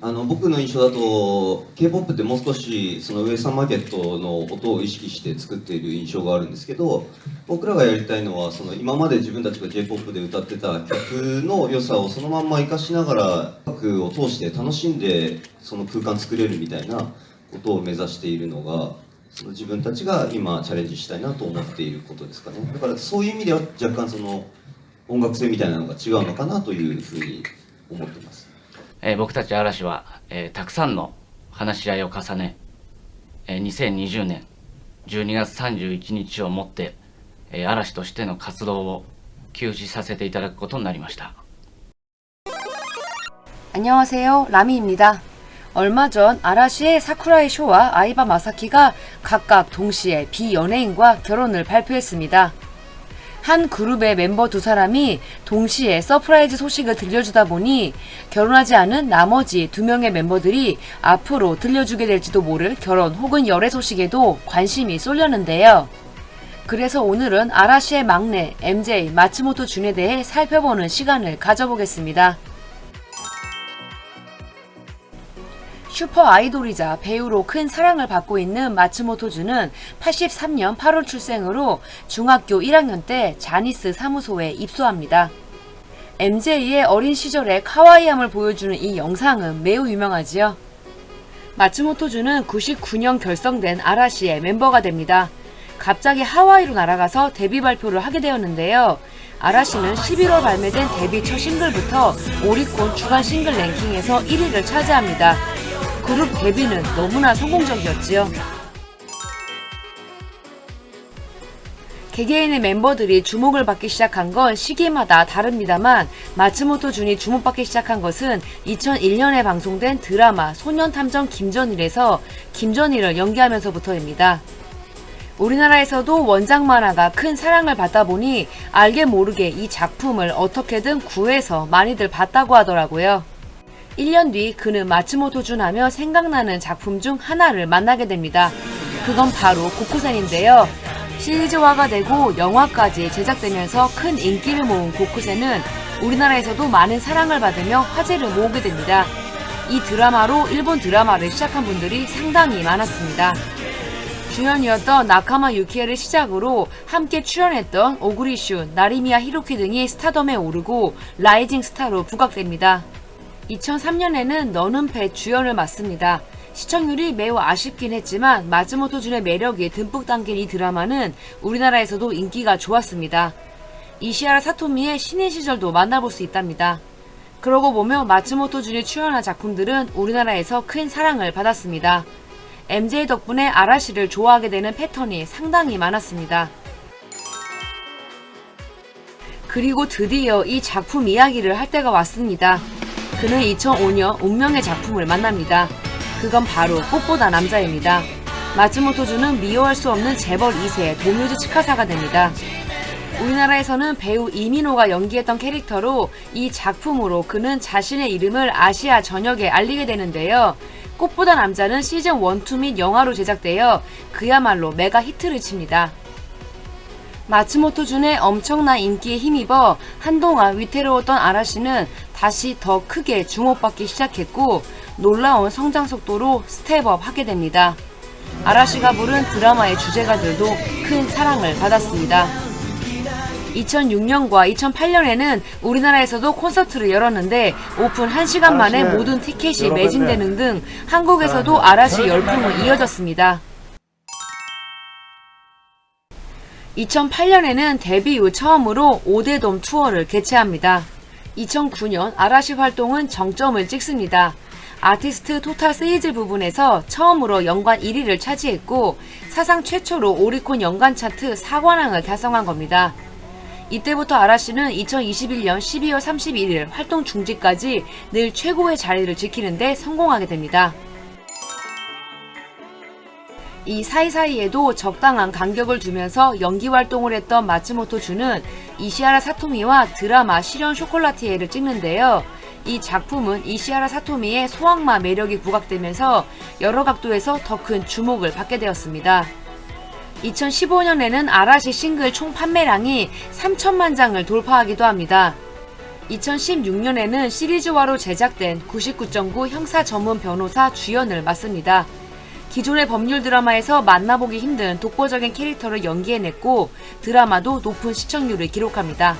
僕の印象だと K-POP ってもう少しそのウエスタンマーケットの音を意識して作っている印象があるんですけど、僕らがやりたいのはその今まで自分たちが J-POP で歌ってた曲の良さをそのまんま活かしながら曲を通して楽しんでその空間作れるみたいなことを目指しているのが、その自分たちが今チャレンジしたいなと思っていることですかね。だからそういう意味では若干その音楽性みたいなのが違うのかなというふうに思ってます。僕たち嵐は、たくさんの話し合いを重ね、2020年12月31日をもって、嵐としての活動を休止させていただくことになりました。안녕하세요, 라미입니다. 얼마 전 아라시의 사쿠라이 쇼와 아이바 마사키가 각각 동시에 비연예인과 결혼을 발표했습니다. 한 그룹의 멤버 두 사람이 동시에 서프라이즈 소식을 들려주다 보니 결혼하지 않은 나머지 두 명의 멤버들이 앞으로 들려주게 될지도 모를 결혼 혹은 열애 소식에도 관심이 쏠렸는데요. 그래서 오늘은 아라시의 막내 MJ 마츠모토 준에 대해 살펴보는 시간을 가져보겠습니다. 슈퍼 아이돌이자 배우로 큰 사랑을 받고 있는 마츠모토 준은 83년 8월 출생으로 중학교 1학년 때 자니스 사무소에 입소합니다. MJ의 어린 시절의 카와이함을 보여주는 이 영상은 매우 유명하지요. 마츠모토 준은 99년 결성된 아라시의 멤버가 됩니다. 갑자기 하와이로 날아가서 데뷔 발표를 하게 되었는데요. 아라시는 11월 발매된 데뷔 첫 싱글부터 오리콘 주간 싱글 랭킹에서 1위를 차지합니다. 그룹 데뷔는 너무나 성공적이었지요. 개개인의 멤버들이 주목을 받기 시작한 건 시기마다 다릅니다만 마츠모토 준이 주목받기 시작한 것은 2001년에 방송된 드라마 소년탐정 김전일에서 김전일을 연기하면서부터입니다. 우리나라에서도 원작 만화가 큰 사랑을 받다 보니 알게 모르게 이 작품을 어떻게든 구해서 많이들 봤다고 하더라고요. 1년 뒤 그는 마츠모토 준 하며 생각나는 작품 중 하나를 만나게 됩니다. 그건 바로 고쿠센인데요. 시리즈화가 되고 영화까지 제작되면서 큰 인기를 모은 고쿠센은 우리나라에서도 많은 사랑을 받으며 화제를 모으게 됩니다. 이 드라마로 일본 드라마를 시작한 분들이 상당히 많았습니다. 주연이었던 나카마 유키에를 시작으로 함께 출연했던 오구리슈, 나리미야 히로키 등이 스타덤에 오르고 라이징 스타로 부각됩니다. 2003년에는 너는 배 주연을 맡습니다. 시청률이 매우 아쉽긴 했지만 마츠모토 준의 매력이 듬뿍 담긴 이 드라마는 우리나라에서도 인기가 좋았습니다. 이시하라 사토미의 신인 시절도 만나볼 수 있답니다. 그러고 보면 마츠모토 준이 출연한 작품들은 우리나라에서 큰 사랑을 받았습니다. MJ 덕분에 아라시를 좋아하게 되는 패턴이 상당히 많았습니다. 그리고 드디어 이 작품 이야기를 할 때가 왔습니다. 그는 2005년 운명의 작품을 만납니다. 그건 바로 꽃보다 남자입니다. 마츠모토 준은 미워할 수 없는 재벌 2세 도묘지 치카사가 됩니다. 우리나라에서는 배우 이민호가 연기했던 캐릭터로 이 작품으로 그는 자신의 이름을 아시아 전역에 알리게 되는데요. 꽃보다 남자는 시즌 1, 2 및 영화로 제작되어 그야말로 메가 히트를 칩니다. 마츠모토 준의 엄청난 인기에 힘입어 한동안 위태로웠던 아라시는 다시 더 크게 주목받기 시작했고 놀라운 성장 속도로 스텝업 하게 됩니다. 아라시가 부른 드라마의 주제가들도 큰 사랑을 받았습니다. 2006년과 2008년에는 우리나라에서도 콘서트를 열었는데 오픈 1시간 만에 모든 티켓이 매진되는 등 한국에서도 아라시 열풍은 이어졌습니다. 2008년에는 데뷔 이후 처음으로 5대돔 투어를 개최합니다. 2009년 아라시 활동은 정점을 찍습니다. 아티스트 토탈 세이즈 부분에서 처음으로 연간 1위를 차지했고 사상 최초로 오리콘 연간 차트 4관왕을 달성한 겁니다. 이때부터 아라시는 2021년 12월 31일 활동 중지까지 늘 최고의 자리를 지키는데 성공하게 됩니다. 이 사이사이에도 적당한 간격을 두면서 연기 활동을 했던 마츠모토 준은 이시하라 사토미와 드라마 시련 쇼콜라티에를 찍는데요. 이 작품은 이시하라 사토미의 소악마 매력이 부각되면서 여러 각도에서 더 큰 주목을 받게 되었습니다. 2015년에는 아라시 싱글 총 판매량이 3천만 장을 돌파하기도 합니다. 2016년에는 시리즈화로 제작된 99.9 형사 전문 변호사 주연을 맡습니다. 기존의 법률 드라마에서 만나보기 힘든 독보적인 캐릭터를 연기해냈고 드라마도 높은 시청률을 기록합니다.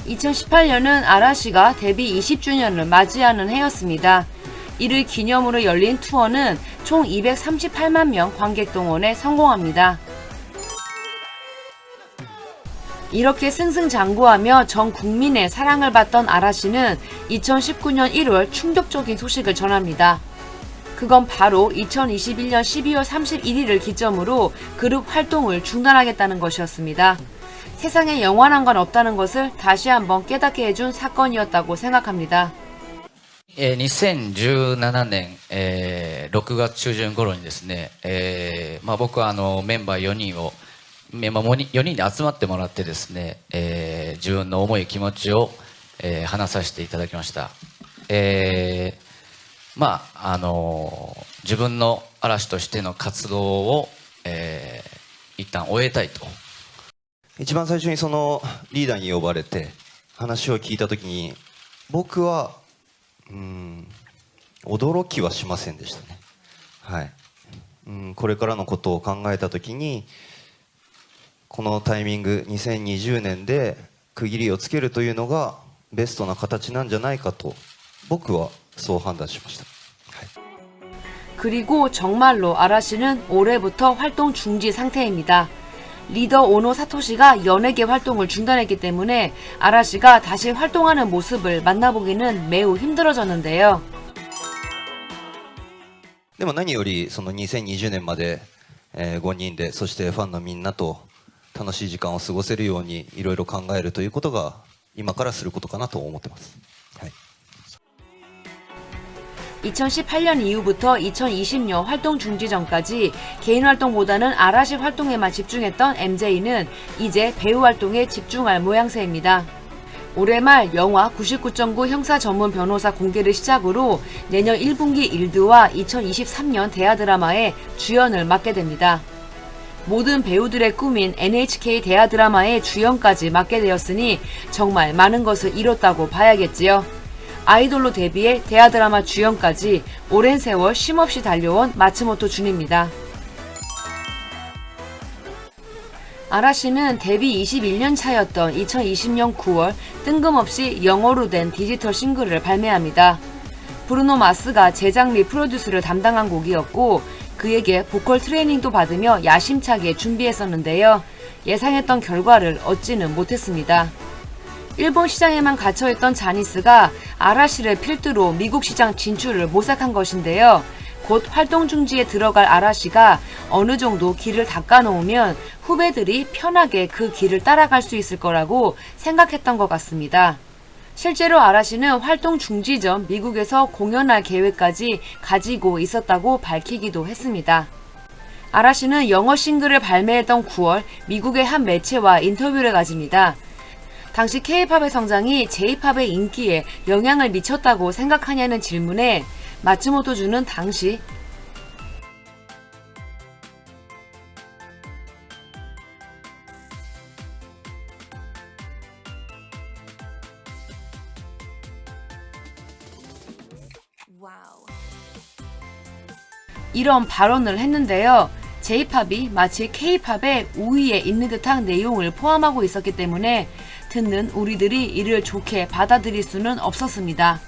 2018년은 아라시가 데뷔 20주년을 맞이하는 해였습니다. 이를 기념으로 열린 투어는 총 238만 명 관객 동원에 성공합니다. 이렇게 승승장구하며 전 국민의 사랑을 받던 아라시는 2019년 1월 충격적인 소식을 전합니다. 그건 바로 2021년 12월 31일을 기점으로 그룹 활동을 중단하겠다는 것이었습니다. 세상에 영원한 건 없다는 것을 다시 한번 깨닫게 해준 사건이었다고 생각합니다. 2017年、6月中旬頃にですね、僕はメンバー4人をメンバー4人に集まってもらってですね、自分の思い気持ちを、話させていただきました。自分の嵐としての活動を、一旦終えたいと。一番最初にそのリーダーに呼ばれて話を聞いた時に僕は驚きはしませんでしたね。はい。これからのことを考えた時にこのタイミング2020年で区切りをつけるというのがベストな形なんじゃないかと僕はそう判断しました。はい。 그리고 정말로 아라시는 올해부터 활동 중지 상태입니다. 리더 오노 사토시가 연예계 활동을 중단했기 때문에 아라시가 다시 활동하는 모습을 만나보기는 매우 힘들어졌는데요. でも何よりその2020年まで5人でそしてファンのみんなと楽しい時間を過ごせるようにいろいろ考えるということが今からすることかなと思ってます。はい。 2018년 이후부터 2020년 활동 중지 전까지 개인 활동보다는 아라시 활동에만 집중했던 MJ는 이제 배우 활동에 집중할 모양새입니다. 올해 말 영화 99.9 형사 전문 변호사 공개를 시작으로 내년 1분기 일드와 2023년 대하 드라마에 주연을 맡게 됩니다. 모든 배우들의 꿈인 NHK 대하 드라마의 주연까지 맡게 되었으니 정말 많은 것을 이뤘다고 봐야겠지요. 아이돌로 데뷔해 대하 드라마 주연까지 오랜 세월 쉼없이 달려온 마츠모토 준입니다. 아라시는 데뷔 21년 차였던 2020년 9월 뜬금없이 영어로 된 디지털 싱글을 발매합니다. 브루노 마스가 제작 및 프로듀스를 담당한 곡이었고 그에게 보컬 트레이닝도 받으며 야심차게 준비했었는데요. 예상했던 결과를 얻지는 못했습니다. 일본 시장에만 갇혀있던 자니스가 아라시를 필두로 미국 시장 진출을 모색한 것인데요. 곧 활동 중지에 들어갈 아라시가 어느 정도 길을 닦아놓으면 후배들이 편하게 그 길을 따라갈 수 있을 거라고 생각했던 것 같습니다. 실제로 아라시는 활동 중지 전 미국에서 공연할 계획까지 가지고 있었다고 밝히기도 했습니다. 아라시는 영어 싱글을 발매했던 9월 미국의 한 매체와 인터뷰를 가집니다. 당시 K-팝의 성장이 J-팝의 인기에 영향을 미쳤다고 생각하냐는 질문에 마츠모토 준은 당시 이런 발언을 했는데요. J-팝이 마치 K-팝의 우위에 있는 듯한 내용을 포함하고 있었기 때문에 듣는 우리들이 이를 좋게 받아들일 수는 없었습니다.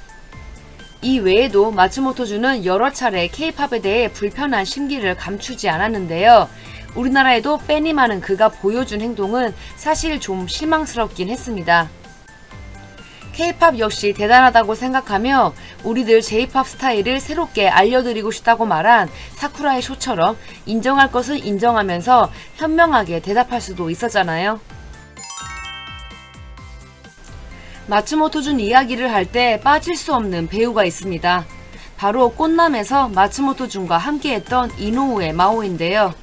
이 외에도 마츠모토 준은 여러 차례 K-팝에 대해 불편한 심기를 감추지 않았는데요. 우리나라에도 팬이 많은 그가 보여준 행동은 사실 좀 실망스럽긴 했습니다. K-팝 역시 대단하다고 생각하며 우리들 J-팝 스타일을 새롭게 알려드리고 싶다고 말한 사쿠라의 쇼처럼 인정할 것은 인정하면서 현명하게 대답할 수도 있었잖아요. 마츠모토 준 이야기를 할 때 빠질 수 없는 배우가 있습니다. 바로 꽃남에서 마츠모토 준과 함께했던 이노우에 마오인데요.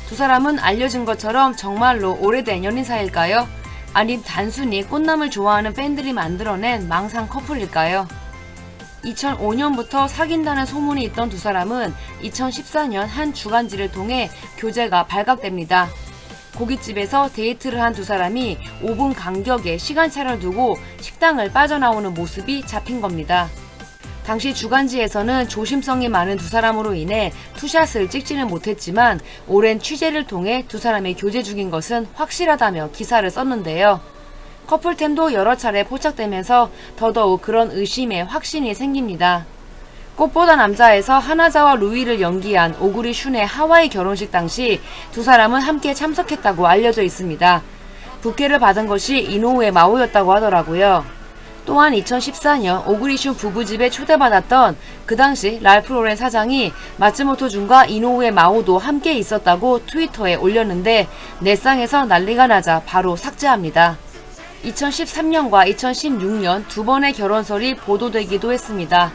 두 사람은 알려진 것처럼 정말로 오래된 연인 사이일까요? 아님 단순히 꽃남을 좋아하는 팬들이 만들어낸 망상 커플일까요? 2005년부터 사귄다는 소문이 있던 두 사람은 2014년 한 주간지를 통해 교제가 발각됩니다. 고깃집에서 데이트를 한 두 사람이 5분 간격의 시간차를 두고 식당을 빠져나오는 모습이 잡힌 겁니다. 당시 주간지에서는 조심성이 많은 두 사람으로 인해 투샷을 찍지는 못했지만 오랜 취재를 통해 두 사람의 교제 중인 것은 확실하다며 기사를 썼는데요. 커플템도 여러 차례 포착되면서 더더욱 그런 의심에 확신이 생깁니다. 꽃보다 남자에서 하나자와 루이를 연기한 오구리 슌의 하와이 결혼식 당시 두 사람은 함께 참석했다고 알려져 있습니다. 부케를 받은 것이 이노우의 마오였다고 하더라고요. 또한 2014년 오구리 슌 부부집에 초대받았던 그 당시 랄프 로렌 사장이 마츠모토 준과 이노우의 마오도 함께 있었다고 트위터에 올렸는데 넷상에서 난리가 나자 바로 삭제합니다. 2013년과 2016년 두 번의 결혼설이 보도되기도 했습니다.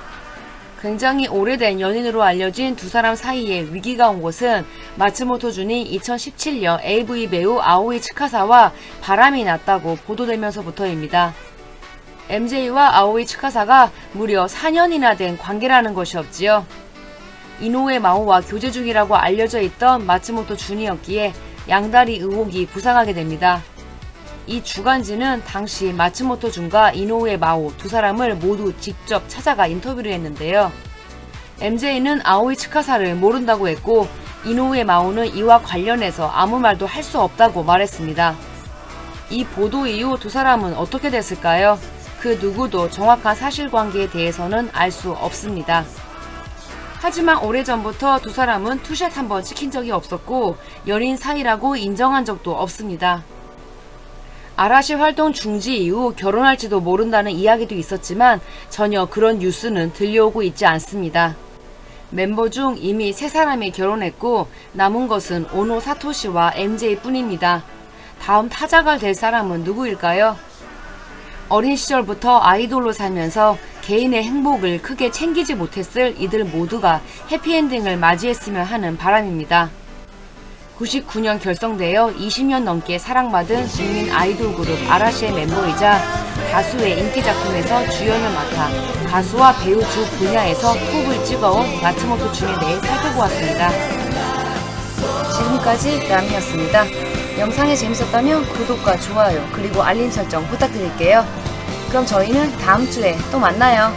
굉장히 오래된 연인으로 알려진 두 사람 사이에 위기가 온 것은 마츠모토 준이 2017년 AV 배우 아오이 츠카사와 바람이 났다고 보도되면서부터입니다. MJ와 아오이 츠카사가 무려 4년이나 된 관계라는 것이었지요. 이노우의 마오와 교제 중이라고 알려져 있던 마츠모토 준이었기에 양다리 의혹이 부상하게 됩니다. 이 주간지는 당시 마츠모토 준과 이노우의 마오 두 사람을 모두 직접 찾아가 인터뷰를 했는데요. MJ는 아오이 츠카사를 모른다고 했고 이노우의 마오는 이와 관련해서 아무 말도 할 수 없다고 말했습니다. 이 보도 이후 두 사람은 어떻게 됐을까요? 그 누구도 정확한 사실관계에 대해서는 알 수 없습니다. 하지만 오래전부터 두 사람은 투샷 한번 찍힌 적이 없었고 연인 사이라고 인정한 적도 없습니다. 아라시 활동 중지 이후 결혼할지도 모른다는 이야기도 있었지만 전혀 그런 뉴스는 들려오고 있지 않습니다. 멤버 중 이미 3사람이 결혼했고 남은 것은 오노 사토시와 MJ뿐입니다. 다음 타자가 될 사람은 누구일까요? 어린 시절부터 아이돌로 살면서 개인의 행복을 크게 챙기지 못했을 이들 모두가 해피엔딩을 맞이했으면 하는 바람입니다. 99년 결성되어 20년 넘게 사랑받은 국민 아이돌 그룹 아라시의 멤버이자 다수의 인기 작품에서 주연을 맡아 가수와 배우 두 분야에서 톱을 찍어온 마츠모토 준에 대해 살펴보았습니다. 지금까지 람이었습니다. 영상이 재밌었다면 구독과 좋아요 그리고 알림 설정 부탁드릴게요. 그럼 저희는 다음 주에 또 만나요.